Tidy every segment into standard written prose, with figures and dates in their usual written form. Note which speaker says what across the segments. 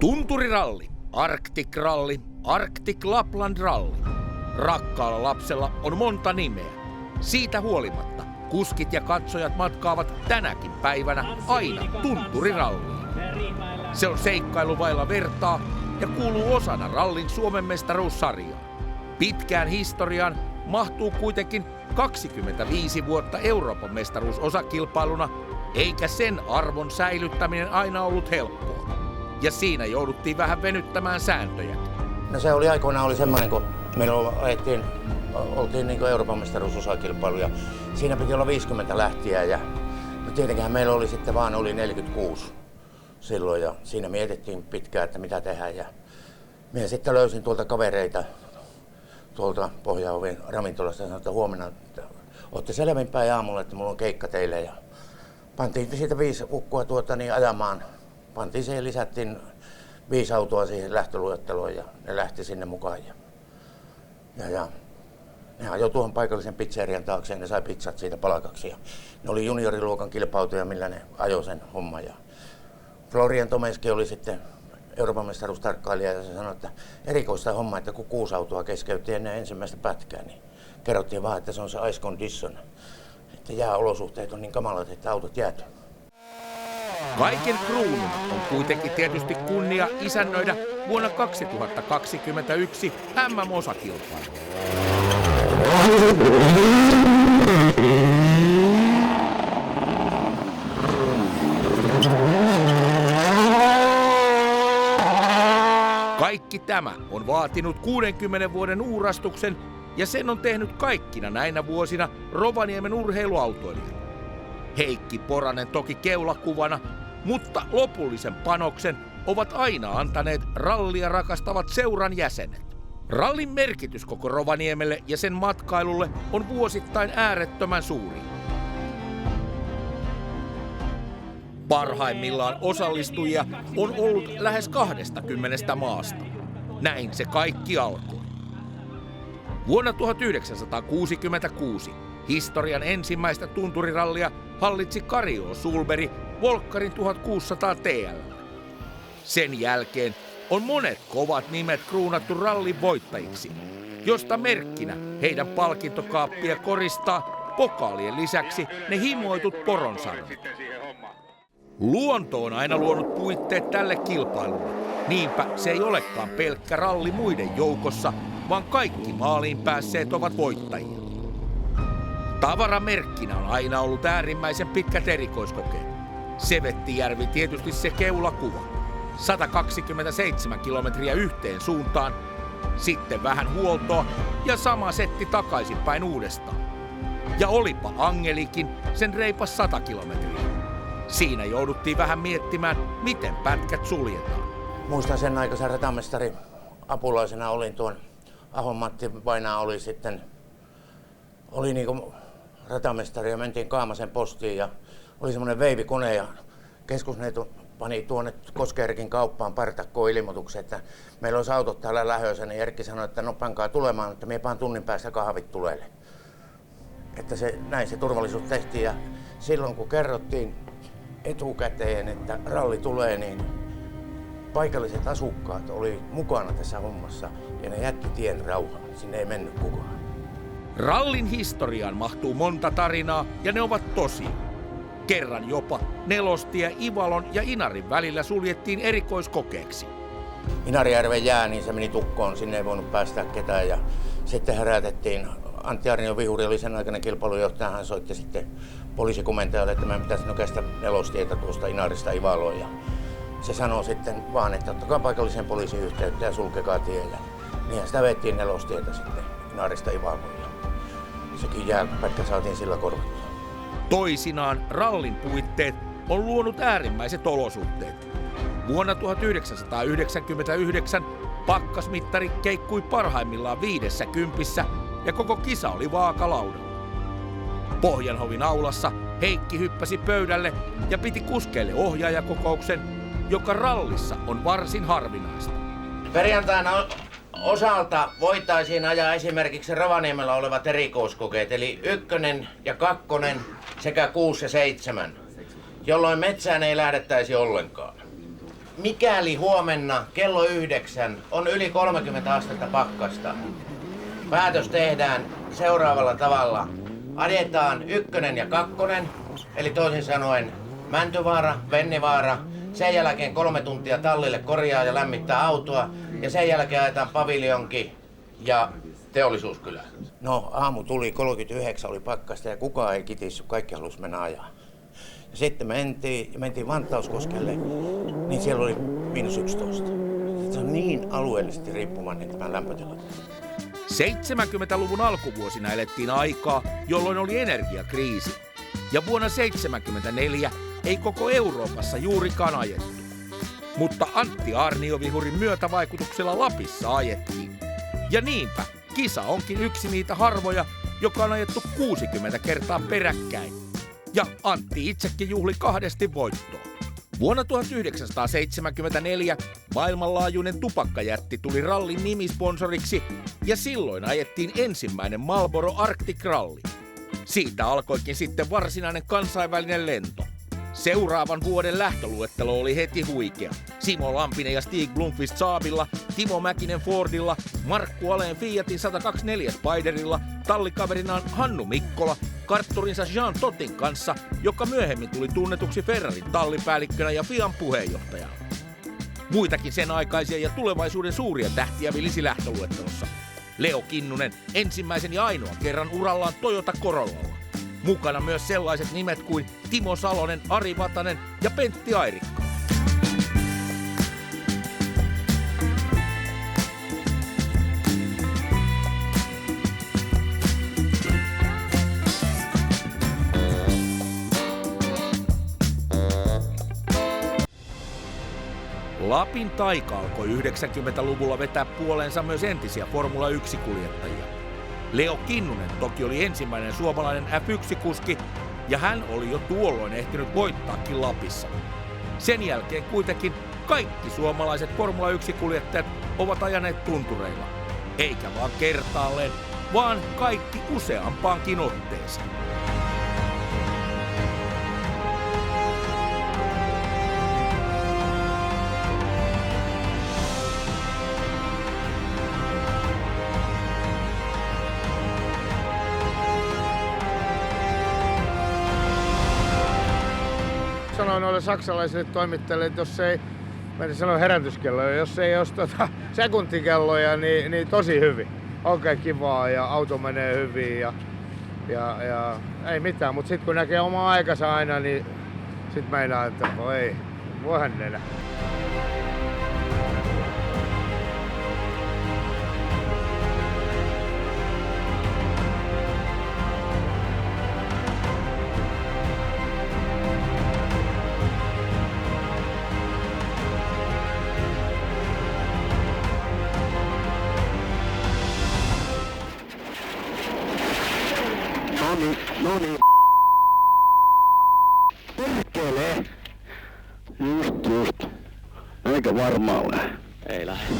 Speaker 1: Tunturiralli, Arctic Ralli, Arctic Lapland Ralli. Rakkaalla lapsella on monta nimeä. Siitä huolimatta kuskit ja katsojat matkaavat tänäkin päivänä aina Tunturiralliin. Se on seikkailu vailla vertaa ja kuuluu osana rallin Suomen mestaruussarjaan. Pitkään historiaan mahtuu kuitenkin 25 vuotta Euroopan mestaruusosakilpailuna, eikä sen arvon säilyttäminen aina ollut helppoa. Ja siinä jouduttiin vähän venyttämään sääntöjä.
Speaker 2: No se oli aikoinaan semmoinen, kun meillä oltiin niin Euroopan mestaruusosakilpailu ja siinä piti olla 50 lähtiä ja no tietenkin meillä oli sitten vaan 46 silloin ja siinä mietittiin pitkään, että mitä tehdään ja minä sitten löysin tuolta kavereita tuolta Pohja-Oven ravintolasta ja sanoin, että huomenna ootte selvinpäin aamulla, että mulla on keikka teille ja pantiin siitä 5 ukkua ajamaan. Pantiin siihen, lisättiin 5 autoa siihen lähtöluetteloon ja ne lähti sinne mukaan. Ja ne ajoi tuohon paikallisen pizzerian taakse ja ne sai pizzat siitä palkaksi. Ja ne oli junioriluokan kilpautuja, millä ne ajoi sen homman. Ja Florian Tomeski oli sitten Euroopan mestaruustarkkailija ja se sanoi, että erikoista homma, että kun 6 autoa keskeytti ennen ensimmäistä pätkää, niin kerrottiin vaan, että se on se ice condition. Että jääolosuhteet on niin kamalat, että autot jäätyy.
Speaker 1: Kaiken kruununa on kuitenkin tietysti kunnia isännöidä vuonna 2021 MM-osakilpailu. Kaikki tämä on vaatinut 60 vuoden uurastuksen ja sen on tehnyt kaikkina näinä vuosina Rovaniemen urheiluautoilija. Heikki Poranen toki keulakuvana, mutta lopullisen panoksen ovat aina antaneet rallia rakastavat seuran jäsenet. Rallin merkitys koko Rovaniemelle ja sen matkailulle on vuosittain äärettömän suuri. Parhaimmillaan osallistujia on ollut lähes 20 maasta. Näin se kaikki alkoi. Vuonna 1966 historian ensimmäistä tunturirallia hallitsi Kari Sulberi Volkkarin 1600 TL. Sen jälkeen on monet kovat nimet kruunattu rallin voittajiksi, josta merkkinä heidän palkintokaappia koristaa pokaalien lisäksi ne himoitut poronsarvet. Luonto on aina luonut puitteet tälle kilpailulle. Niinpä se ei olekaan pelkkä ralli muiden joukossa, vaan kaikki maaliin päässeet ovat voittajia. Tavaramerkkinä on aina ollut äärimmäisen pitkät erikoiskokeet. Sevettijärvi tietysti se keulakuva. 127 kilometriä yhteen suuntaan, sitten vähän huoltoa ja sama setti takaisinpäin uudestaan. Ja olipa Angelikin sen reipas 100 kilometriä. Siinä jouduttiin vähän miettimään, miten pätkät suljetaan.
Speaker 2: Muistan sen aikaisen ratamestari apulaisena olin tuon Ahon Matti vainaa oli niinku ratamestari ja mentiin Kaamasen postiin ja oli semmoinen veivikone ja keskusneito pani tuonne Koskeerikin kauppaan partakkoon ilmoituksen, että meillä olisi autot täällä lähössä, niin Erkki sanoi, että no pankaa tulemaan, että mie paan tunnin päästä kahvit tulelle. Että näin se turvallisuus tehtiin ja silloin kun kerrottiin etukäteen, että ralli tulee, niin paikalliset asukkaat oli mukana tässä hommassa ja ne jätti tien rauhaan. Sinne ei mennyt kukaan.
Speaker 1: Rallin historiaan mahtuu monta tarinaa ja ne ovat tosia. Kerran jopa nelostie Ivalon ja Inarin välillä suljettiin erikoiskokeeksi.
Speaker 2: Inarijärven jää, niin se meni tukkoon, sinne ei voinut päästä ketään ja sitten herätettiin. Antti Arnio Vihuri oli sen aikainen kilpailujohtaja, hän soitti sitten poliisikomentajalle, että meidän pitäisi nokeasta nelostietä tuosta Inarista Ivaloon. Ja se sanoi sitten vaan, että ottakaa paikallisen poliisin yhteyttä ja sulkekaa tie. Ja niinhän sitä vettiin nelostietä sitten Inarista Ivaloon. Ja sekin jääpätkä saatiin sillä korvattua.
Speaker 1: Toisinaan rallin puitteet on luonut äärimmäiset olosuhteet. Vuonna 1999 pakkasmittari keikkui parhaimmillaan 50 ja koko kisa oli vaakalaudalla. Pohjanhovin aulassa Heikki hyppäsi pöydälle ja piti kuskeille ohjaajakokouksen, joka rallissa on varsin harvinaista.
Speaker 2: Perjantaina osalta voitaisiin ajaa esimerkiksi Rovaniemellä olevat erikoiskokeet, eli 1 ja 2 sekä 6 ja 7, jolloin metsään ei lähdettäisi ollenkaan. Mikäli huomenna kello 9 on yli 30 astetta pakkasta, päätös tehdään seuraavalla tavalla. Ajetaan 1 ja 2, eli toisin sanoen Mäntyvaara, Vennivaara. Sen jälkeen 3 tuntia tallille korjaa ja lämmittää autoa. Ja sen jälkeen ajetaan Paviljonki ja Teollisuuskylä. No aamu tuli, 39 oli pakkasta ja kukaan ei kitissyt, kaikki halusi mennä ajaa. Ja sitten mentiin Vantauskoskelle, niin siellä oli -11. Se on niin alueellisesti riippuvainen tämä lämpötila.
Speaker 1: 70-luvun alkuvuosina elettiin aikaa, jolloin oli energiakriisi. Ja vuonna 1974 ei koko Euroopassa juurikaan ajettu. Mutta Antti Aarniovihurin myötävaikutuksella Lapissa ajettiin. Ja niinpä kisa onkin yksi niitä harvoja, joka on ajettu 60 kertaa peräkkäin. Ja Antti itsekin juhli 2 voittoa. Vuonna 1974 maailmanlaajuinen tupakkajätti tuli rallin nimisponsoriksi ja silloin ajettiin ensimmäinen Marlboro Arctic Rally. Siitä alkoikin sitten varsinainen kansainvälinen lento. Seuraavan vuoden lähtöluettelo oli heti huikea. Simo Lampinen ja Stig Blomqvist Saabilla, Timo Mäkinen Fordilla, Markku Aleen Fiatin 124 Spiderilla, tallikaverinaan Hannu Mikkola, kartturinsa Jean Totin kanssa, joka myöhemmin tuli tunnetuksi Ferrarin tallipäällikkönä ja Fian puheenjohtajana. Muitakin sen aikaisia ja tulevaisuuden suuria tähtiä vilisi lähtöluettelossa. Leo Kinnunen ensimmäisen ja ainoan kerran urallaan Toyota Corollalla. Mukana myös sellaiset nimet kuin Timo Salonen, Ari Vatanen ja Pentti Airikka. Lapin taika alkoi 90-luvulla vetää puoleensa myös entisiä Formula 1-kuljettajia. Leo Kinnunen toki oli ensimmäinen suomalainen F1-kuski, ja hän oli jo tuolloin ehtinyt voittaakin Lapissa. Sen jälkeen kuitenkin kaikki suomalaiset Formula 1-kuljettajat ovat ajaneet tuntureilla. Eikä vaan kertaalleen, vaan kaikki useampaankin otteeseen.
Speaker 3: Sanoin noille saksalaisille toimittajille, että jos ei, mä en sano herätyskelloja, jos ei olisi sekuntikelloja, niin tosi hyvin. Oikein kivaa ja auto menee hyvin ja ei mitään, mutta sitten kun näkee omaa aikansa aina, niin sitten meinaa, että ei, voihan nenä.
Speaker 4: No niin. Perkele. Just. Eikä varmaan lähde. Ei lähde.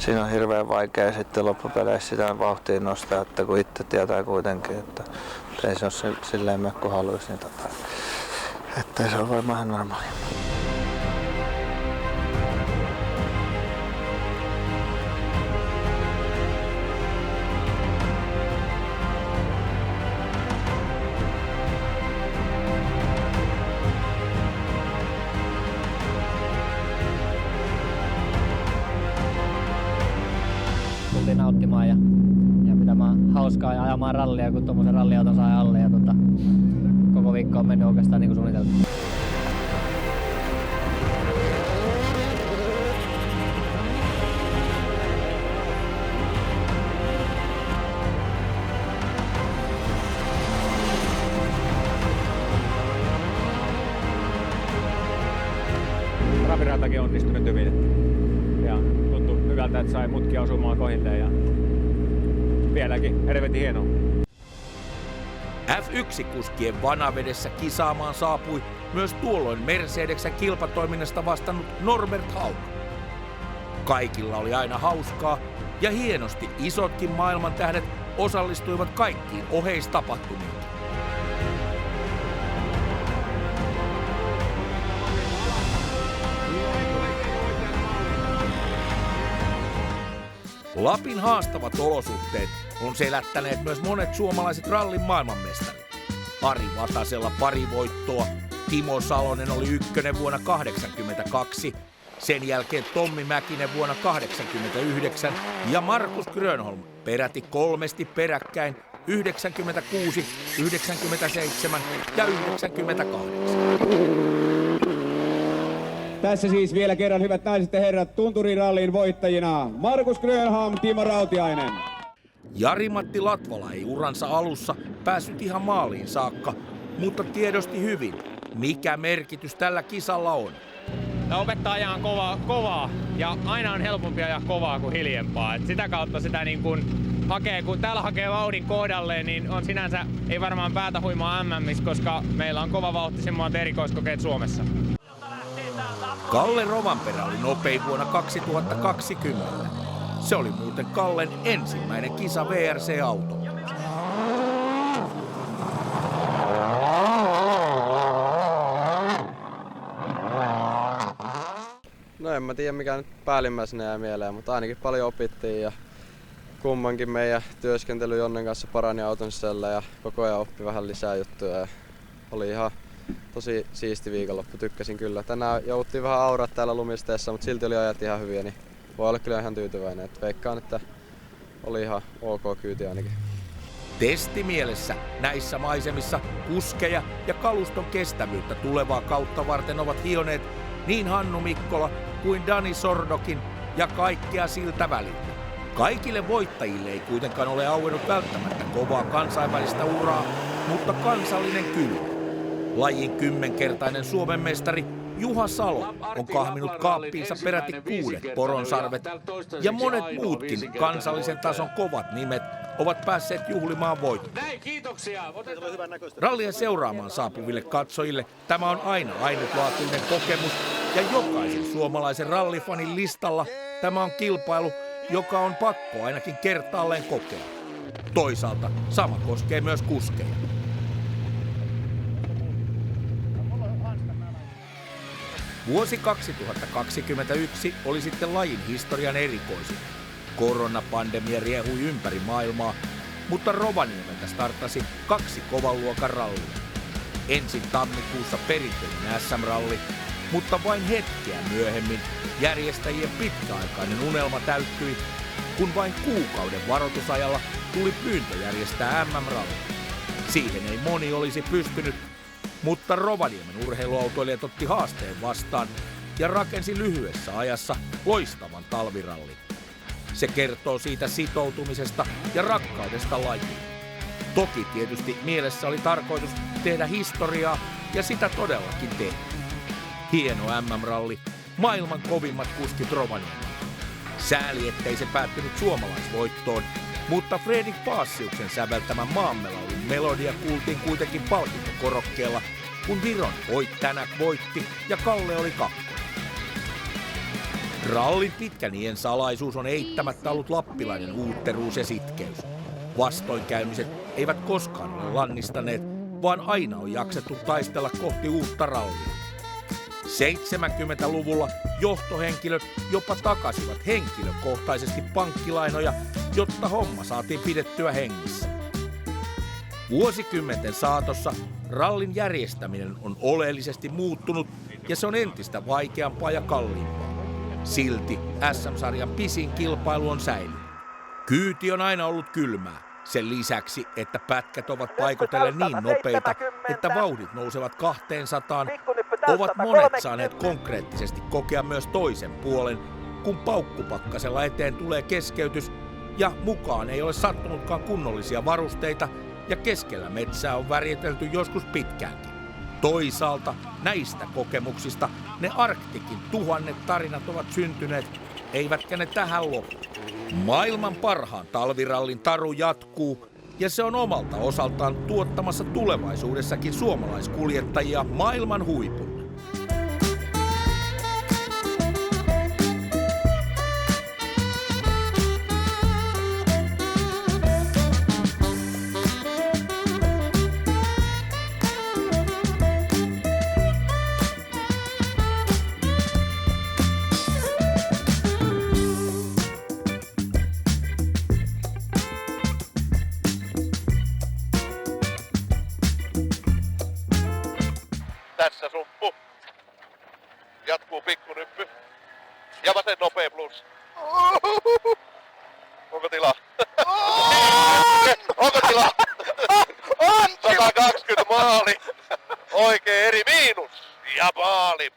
Speaker 5: Siinä on hirveän vaikea sitten loppupeleissä sitä vauhtia nostaa, että kun itse tietää kuitenkin, että ei se ole silleen mene kuin haluaisi, niin että se on varmaan ihan normaalia.
Speaker 6: hauskaa ja ajamaan rallia, kun tuommoisen ralliauton sai alle. Ja koko viikko on mennyt oikeastaan niin kuin suunniteltu.
Speaker 7: Rapiratakin onnistunut hyvin ja tuntui hyvältä, että sai mutkia osumaan kohdilleen ja vieläkin helvetin hienoa.
Speaker 1: F1-kuskien vanavedessä kisaamaan saapui myös tuolloin Mercedeksen kilpatoiminnasta vastannut Norbert Haug. Kaikilla oli aina hauskaa ja hienosti isotkin maailmantähdet osallistuivat kaikkiin oheistapahtumiin. Lapin haastavat olosuhteet on selättäneet myös monet suomalaiset rallin maailmanmestarit. Ari Vatasella pari voittoa, Timo Salonen oli ykkönen vuonna 1982, sen jälkeen Tommi Mäkinen vuonna 1989 ja Markus Grönholm peräti 3 peräkkäin 96, 97 ja 98.
Speaker 8: Tässä siis vielä kerran, hyvät naiset ja herrat, tunturirallin voittajina Markus Grönholm, Timo Rautiainen.
Speaker 1: Jari-Matti Latvala ei uransa alussa päässyt ihan maaliin saakka, mutta tiedosti hyvin, mikä merkitys tällä kisalla on.
Speaker 7: Tämä opettaa ajan kovaa ja aina on helpompi ajaa kovaa kuin hiljempaa. Et sitä kautta sitä niin kun hakee, kun täällä hakee vauhdin kohdalleen, niin on sinänsä ei varmaan päätä huimaa MM:ssä, koska meillä on kova vauhtisemmat erikoiskokeet Suomessa.
Speaker 1: Kalle Rovanperä oli nopein vuonna 2020. Se oli muuten Kallen ensimmäinen kisa VRC-auto.
Speaker 9: No en mä tiedä mikä nyt päällimmäisenä jää mieleen, mutta ainakin paljon opittiin ja kummankin meidän työskentely Jonnen kanssa parani auton sisällä ja koko ajan oppi vähän lisää juttuja. Ja oli ihan tosi siisti viikonloppu, tykkäsin kyllä. Tänään jouduttiin vähän auraa täällä lumisteessa, mutta silti oli ajat ihan hyviä, niin voi olla kyllä ihan tyytyväinen. Et veikkaan, että oli ihan ok kyyti ainakin.
Speaker 1: Testimielessä näissä maisemissa kuskeja ja kaluston kestävyyttä tulevaa kautta varten ovat hioneet niin Hannu Mikkola kuin Dani Sordokin ja kaikkea siltä väliltä. Kaikille voittajille ei kuitenkaan ole auennut välttämättä kovaa kansainvälistä uraa, mutta kansallinen kyllä. Lajin 10-kertainen Suomen mestari Juha Salo on kahminut kaappiinsa peräti 6 poronsarvet ja monet muutkin kansallisen tason kovat nimet ovat päässeet juhlimaan voittoa. Rallia seuraamaan saapuville katsojille tämä on aina ainutlaatuinen kokemus ja jokaisen suomalaisen rallifanin listalla tämä on kilpailu, joka on pakko ainakin kertaalleen kokea. Toisaalta sama koskee myös kuskeja. Vuosi 2021 oli sitten lajin historian erikoisin. Koronapandemia riehui ympäri maailmaa, mutta Rovaniemeltä starttasi 2 kovan luokan rallia. Ensin tammikuussa perinteinen SM-ralli, mutta vain hetkeä myöhemmin järjestäjien pitkäaikainen unelma täyttyi, kun vain kuukauden varoitusajalla tuli pyyntö järjestää MM-ralli. Siihen ei moni olisi pystynyt, mutta Rovaniemen urheiluautoilijat otti haasteen vastaan ja rakensi lyhyessä ajassa loistavan talvirallin. Se kertoo siitä sitoutumisesta ja rakkaudesta lajiin. Toki tietysti mielessä oli tarkoitus tehdä historiaa ja sitä todellakin tehtiin. Hieno MM-ralli, maailman kovimmat kuskit Rovaniemellä. Sääli, ettei se päättynyt suomalaisvoittoon, mutta Fredrik Paasiuksen säveltämän Maammelaulun melodia kuultiin kuitenkin palkintokorokkeella, kun Viron Voit Tänäk voitti ja Kalle oli kakkonen. Rallin pitkän iän salaisuus on eittämättä ollut lappilainen uutteruus ja sitkeys. Vastoinkäymiset eivät koskaan ole lannistaneet, vaan aina on jaksettu taistella kohti uutta rallia. 70-luvulla johtohenkilöt jopa takasivat henkilökohtaisesti pankkilainoja, jotta homma saatiin pidettyä hengissä. Vuosikymmenten saatossa rallin järjestäminen on oleellisesti muuttunut ja se on entistä vaikeampaa ja kalliimpaa. Silti SM-sarjan pisin kilpailu on säilynyt. Kyyti on aina ollut kylmää. Sen lisäksi, että pätkät ovat paikotellen niin nopeita, että vauhdit nousevat 200, ovat monet saaneet konkreettisesti kokea myös toisen puolen, kun paukkupakkasella eteen tulee keskeytys ja mukaan ei ole sattunutkaan kunnollisia varusteita ja keskellä metsää on värjetelty joskus pitkäänkin. Toisaalta näistä kokemuksista ne Arktikin 1000 tarinat ovat syntyneet, eivätkä ne tähän lopu. Maailman parhaan talvirallin taru jatkuu ja se on omalta osaltaan tuottamassa tulevaisuudessakin suomalaiskuljettajia maailman huipulle.
Speaker 10: Tässä suppu. Jatkuu pikkunyppy. Ja vasen nopea plus. Onko tilaa? Onko tilaa? 120 maali. Oikein eri miinus. Ja maali.